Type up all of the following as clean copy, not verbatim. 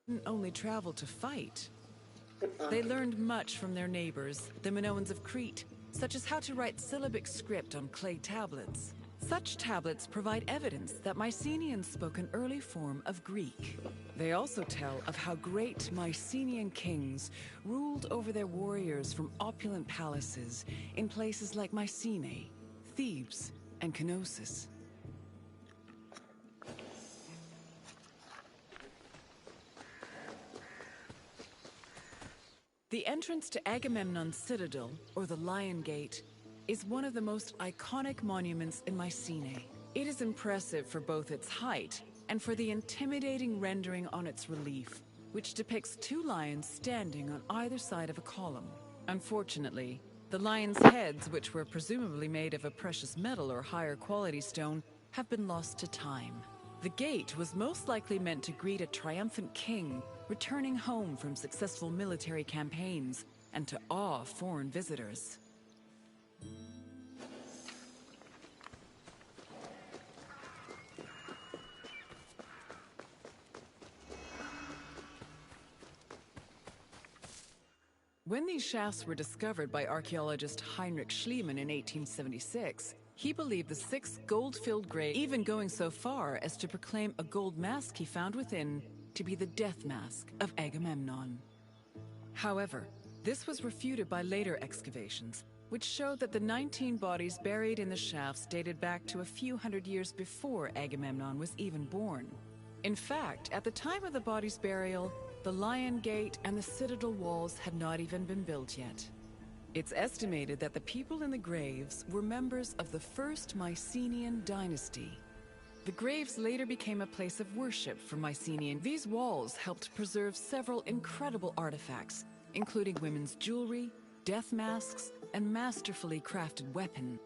didn't only travel to fight. They learned much from their neighbors, the Minoans of Crete, such as how to write syllabic script on clay tablets. Such tablets provide evidence that Mycenaeans spoke an early form of Greek. They also tell of how great Mycenaean kings ruled over their warriors from opulent palaces in places like Mycenae, Thebes, and Knossos. The entrance to Agamemnon's citadel, or the Lion Gate, is one of the most iconic monuments in Mycenae. It is impressive for both its height and for the intimidating rendering on its relief, which depicts two lions standing on either side of a column. Unfortunately, the lions' heads, which were presumably made of a precious metal or higher quality stone, have been lost to time. The gate was most likely meant to greet a triumphant king returning home from successful military campaigns and to awe foreign visitors. When these shafts were discovered by archaeologist Heinrich Schliemann in 1876, he believed the 6 gold-filled graves, even going so far as to proclaim a gold mask he found within to be the death mask of Agamemnon. However, this was refuted by later excavations, which showed that the 19 bodies buried in the shafts dated back to a few hundred years before Agamemnon was even born. In fact, at the time of the body's burial, the Lion Gate and the citadel walls had not even been built yet. It's estimated that the people in the graves were members of the first Mycenaean dynasty. The graves later became a place of worship for Mycenaean. These walls helped preserve several incredible artifacts, including women's jewelry, death masks, and masterfully crafted weapons.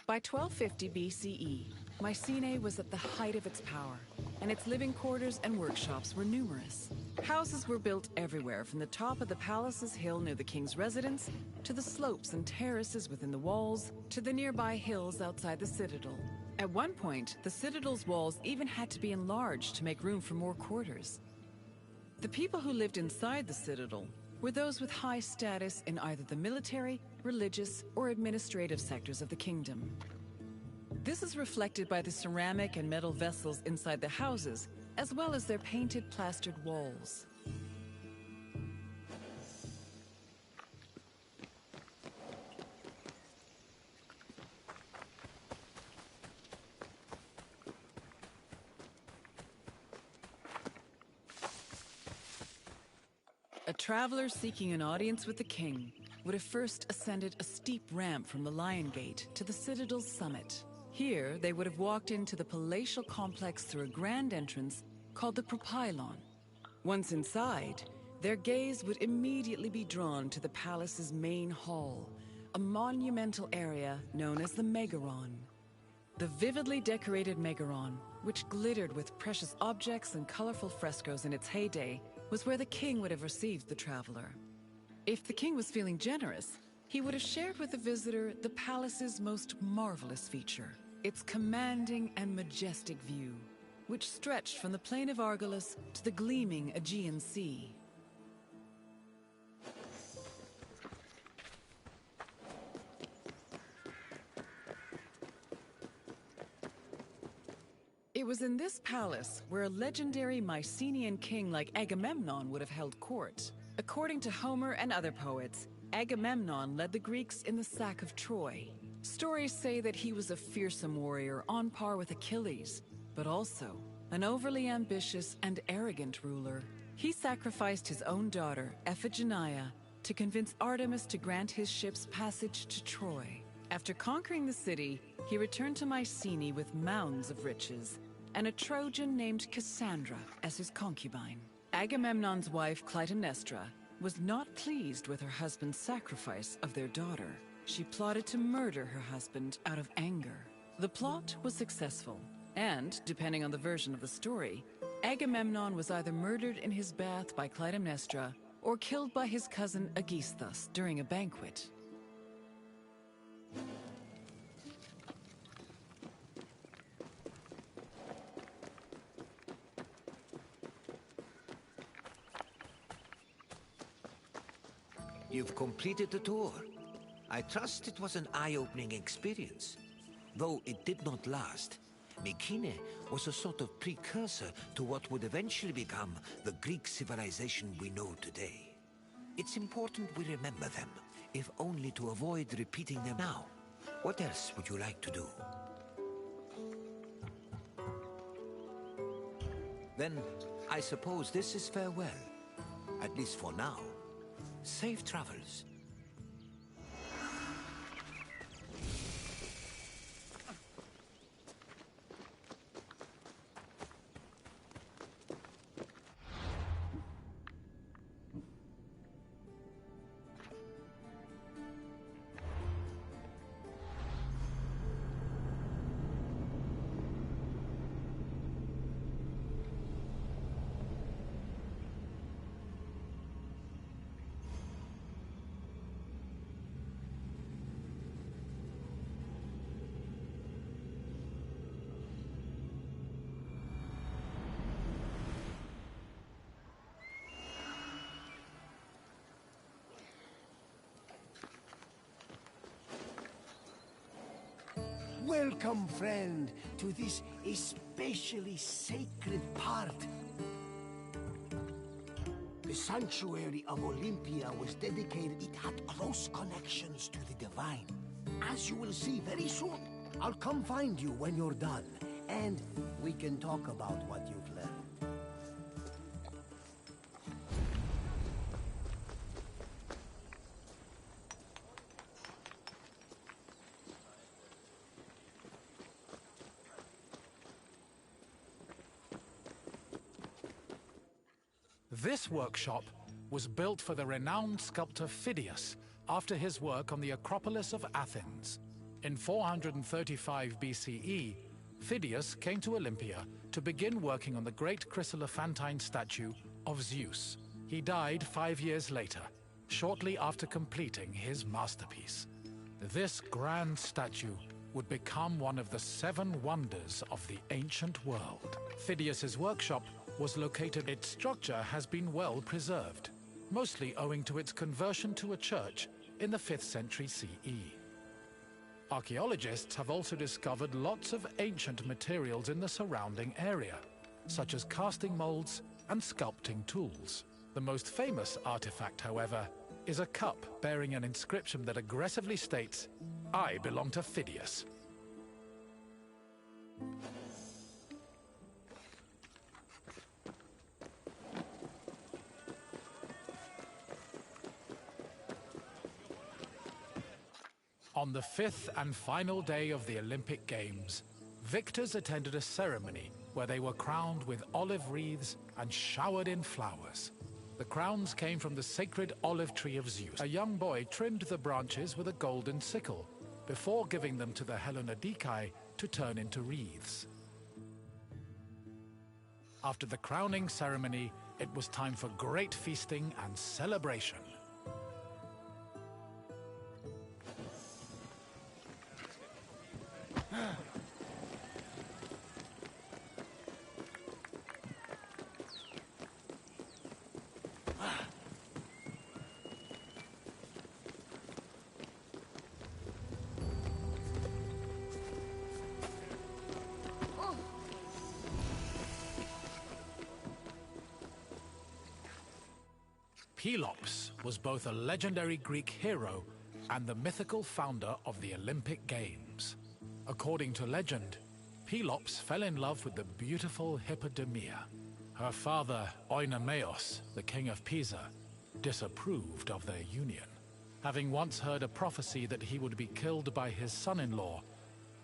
By 1250 BCE, Mycenae was at the height of its power, and its living quarters and workshops were numerous. Houses were built everywhere, from the top of the palace's hill near the king's residence, to the slopes and terraces within the walls, to the nearby hills outside the citadel. At one point, the citadel's walls even had to be enlarged to make room for more quarters. The people who lived inside the citadel were those with high status in either the military, religious, or administrative sectors of the kingdom. This is reflected by the ceramic and metal vessels inside the houses, as well as their painted plastered walls. A traveler seeking an audience with the king would have first ascended a steep ramp from the Lion Gate to the citadel's summit. Here, they would have walked into the palatial complex through a grand entrance called the Propylon. Once inside, their gaze would immediately be drawn to the palace's main hall, a monumental area known as the Megaron. The vividly decorated Megaron, which glittered with precious objects and colorful frescoes in its heyday, was where the king would have received the traveler. If the king was feeling generous, he would have shared with the visitor the palace's most marvelous feature, its commanding and majestic view, which stretched from the plain of Argolis to the gleaming Aegean Sea. It was in this palace where a legendary Mycenaean king like Agamemnon would have held court. According to Homer and other poets, Agamemnon led the Greeks in the sack of Troy. Stories say that he was a fearsome warrior on par with Achilles, but also an overly ambitious and arrogant ruler. He sacrificed his own daughter, Iphigenia, to convince Artemis to grant his ship's passage to Troy. After conquering the city, he returned to Mycenae with mounds of riches, and a Trojan named Cassandra as his concubine. Agamemnon's wife, Clytemnestra, was not pleased with her husband's sacrifice of their daughter. She plotted to murder her husband out of anger. The plot was successful, And, depending on the version of the story, Agamemnon was either murdered in his bath by Clytemnestra or killed by his cousin Aegisthus during a banquet. You've completed the tour. I trust it was an eye-opening experience. Though it did not last, Mykene was a sort of precursor to what would eventually become the Greek civilization we know today. It's important we remember them, if only to avoid repeating them now. What else would you like to do? Then, I suppose this is farewell. At least for now. Safe travels. Welcome, friend, to this especially sacred part. The sanctuary of Olympia was dedicated. It had close connections to the divine. As you will see very soon, I'll come find you when you're done, and we can talk about what you've learned. This workshop was built for the renowned sculptor Phidias after his work on the Acropolis of Athens. In 435 BCE, Phidias came to Olympia to begin working on the great chryselephantine statue of Zeus. He died 5 years later, shortly after completing his masterpiece. This grand statue would become one of the 7 wonders of the ancient world. Phidias's workshop was located. Its structure has been well preserved, mostly owing to its conversion to a church in the 5th century CE. Archaeologists have also discovered lots of ancient materials in the surrounding area, such as casting molds and sculpting tools. The most famous artifact, however, is a cup bearing an inscription that aggressively states, "I belong to Phidias." On the 5th and final day of the Olympic Games, victors attended a ceremony where they were crowned with olive wreaths and showered in flowers. The crowns came from the sacred olive tree of Zeus. A young boy trimmed the branches with a golden sickle before giving them to the Hellanodikai to turn into wreaths. After the crowning ceremony, it was time for great feasting and celebration. Pelops was both a legendary Greek hero and the mythical founder of the Olympic Games. According to legend, Pelops fell in love with the beautiful Hippodamia. Her father, Oenomaus, the king of Pisa, disapproved of their union. Having once heard a prophecy that he would be killed by his son-in-law,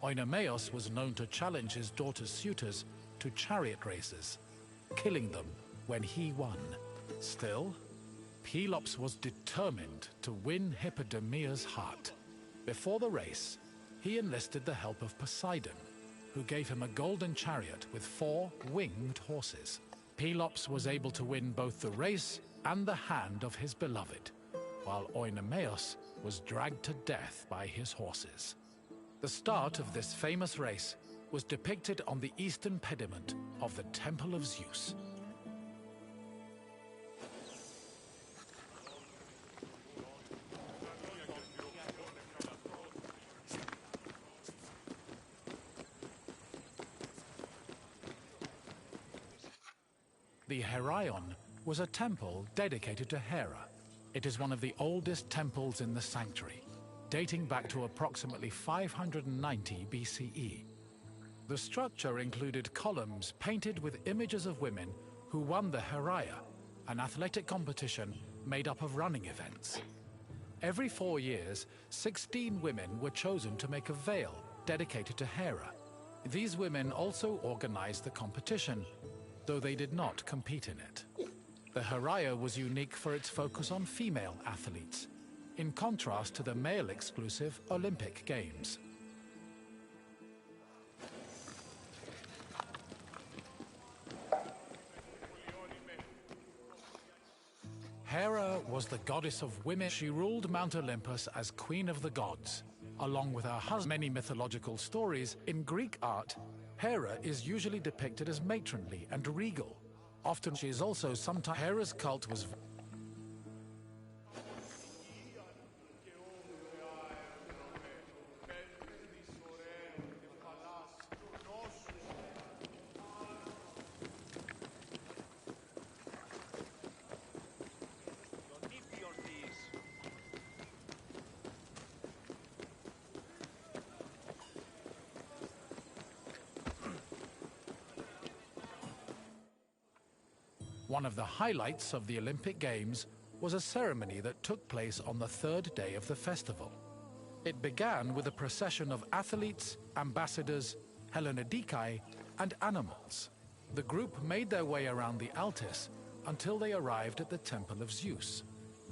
Oenomaus was known to challenge his daughter's suitors to chariot races, killing them when he won. Still, Pelops was determined to win Hippodamia's heart. Before the race, he enlisted the help of Poseidon, who gave him a golden chariot with 4 winged horses. Pelops was able to win both the race and the hand of his beloved, while Oenomaus was dragged to death by his horses. The start of this famous race was depicted on the eastern pediment of the Temple of Zeus. The Heraion was a temple dedicated to Hera. It is one of the oldest temples in the sanctuary, dating back to approximately 590 BCE. The structure included columns painted with images of women who won the Heraia, an athletic competition made up of running events. Every 4 years, 16 women were chosen to make a veil dedicated to Hera. These women also organized the competition, though they did not compete in it. The Heraia was unique for its focus on female athletes, in contrast to the male-exclusive Olympic Games. Hera was the goddess of women. She ruled Mount Olympus as Queen of the Gods, along with her husband. Many mythological stories, in Greek art, Hera is usually depicted as matronly and regal. Often she is also sometimes. Hera's cult was one of the highlights of the Olympic Games was a ceremony that took place on the 3rd day of the festival. It began with a procession of athletes, ambassadors, Hellenodikai, and animals. The group made their way around the Altis until they arrived at the Temple of Zeus.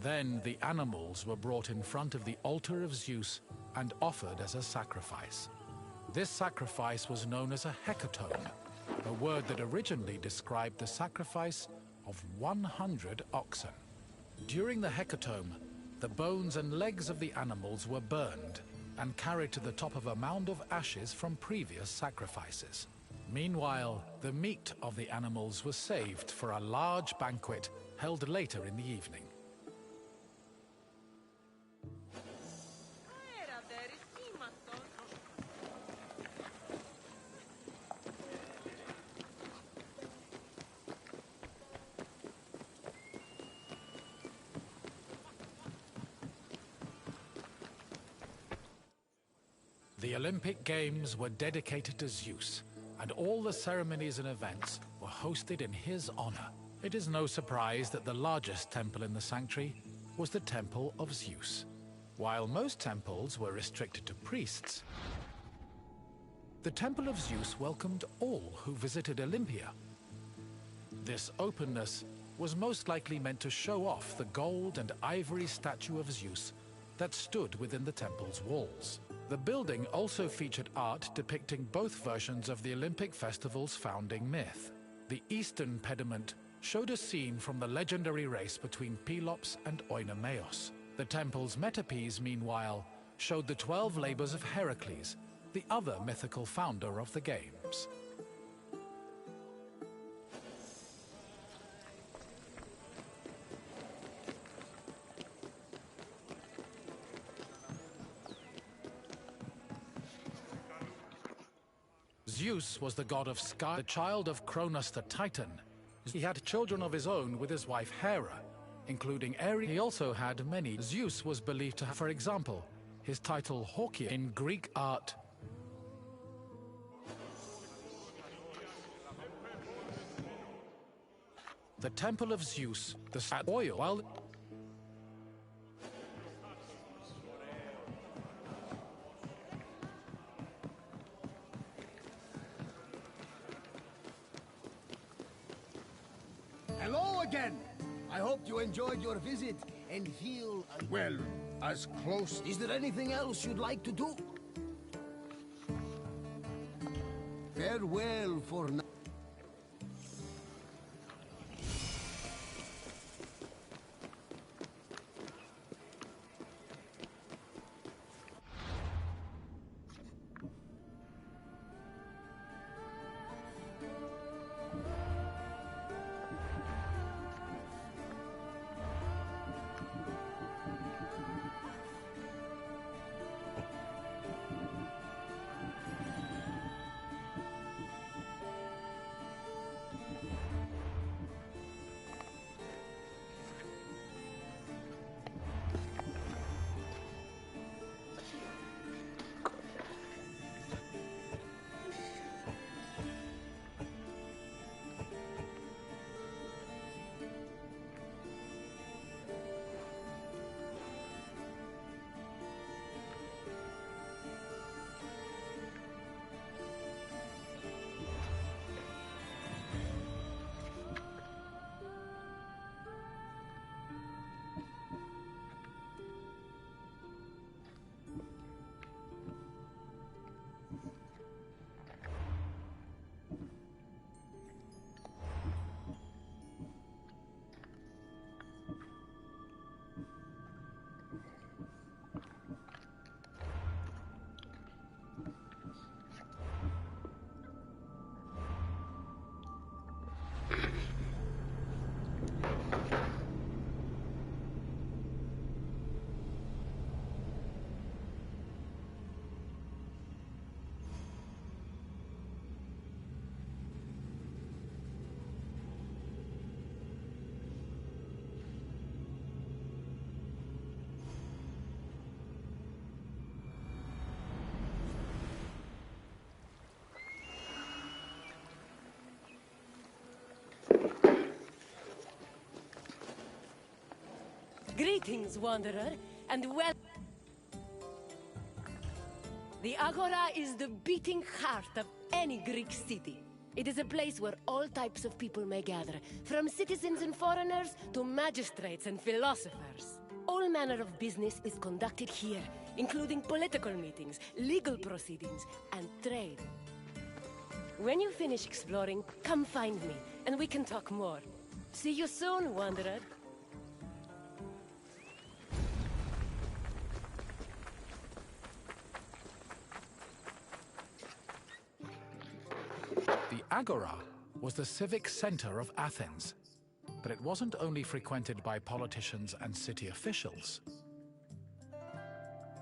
Then the animals were brought in front of the altar of Zeus and offered as a sacrifice. This sacrifice was known as a hecatomb, a word that originally described the sacrifice of 100 oxen. During the hecatomb, the bones and legs of the animals were burned and carried to the top of a mound of ashes from previous sacrifices. Meanwhile, the meat of the animals was saved for a large banquet held later in the evening. The Olympic Games were dedicated to Zeus, and all the ceremonies and events were hosted in his honor. It is no surprise that the largest temple in the sanctuary was the Temple of Zeus. While most temples were restricted to priests, the Temple of Zeus welcomed all who visited Olympia. This openness was most likely meant to show off the gold and ivory statue of Zeus that stood within the temple's walls. The building also featured art depicting both versions of the Olympic festival's founding myth. The eastern pediment showed a scene from the legendary race between Pelops and Oenomaus. The temple's metapiece, meanwhile, showed the 12 labors of Heracles, the other mythical founder of the games. Zeus was the god of sky, the child of Cronus the Titan. He had children of his own with his wife Hera, including Ares. He also had many. Zeus was believed to have, for example, his title Hawkia in Greek art. The Temple of Zeus, the oil, while Hello again! I hope you enjoyed your visit and feel... Well, as close... Is there anything else you'd like to do? Farewell for now. Greetings, Wanderer, and well... The Agora is the beating heart of any Greek city. It is a place where all types of people may gather, from citizens and foreigners to magistrates and philosophers. All manner of business is conducted here, including political meetings, legal proceedings, and trade. When you finish exploring, come find me, and we can talk more. See you soon, Wanderer. The Agora was the civic center of Athens, but it wasn't only frequented by politicians and city officials.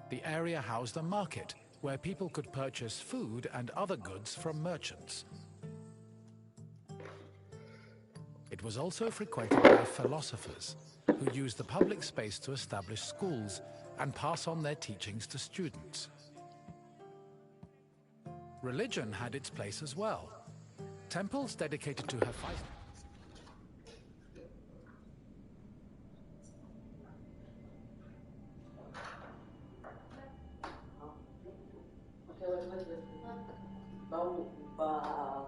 The area housed a market where people could purchase food and other goods from merchants. It was also frequented by philosophers, who used the public space to establish schools and pass on their teachings to students. Religion had its place as well. Temples dedicated to Hephaestus. Vamos para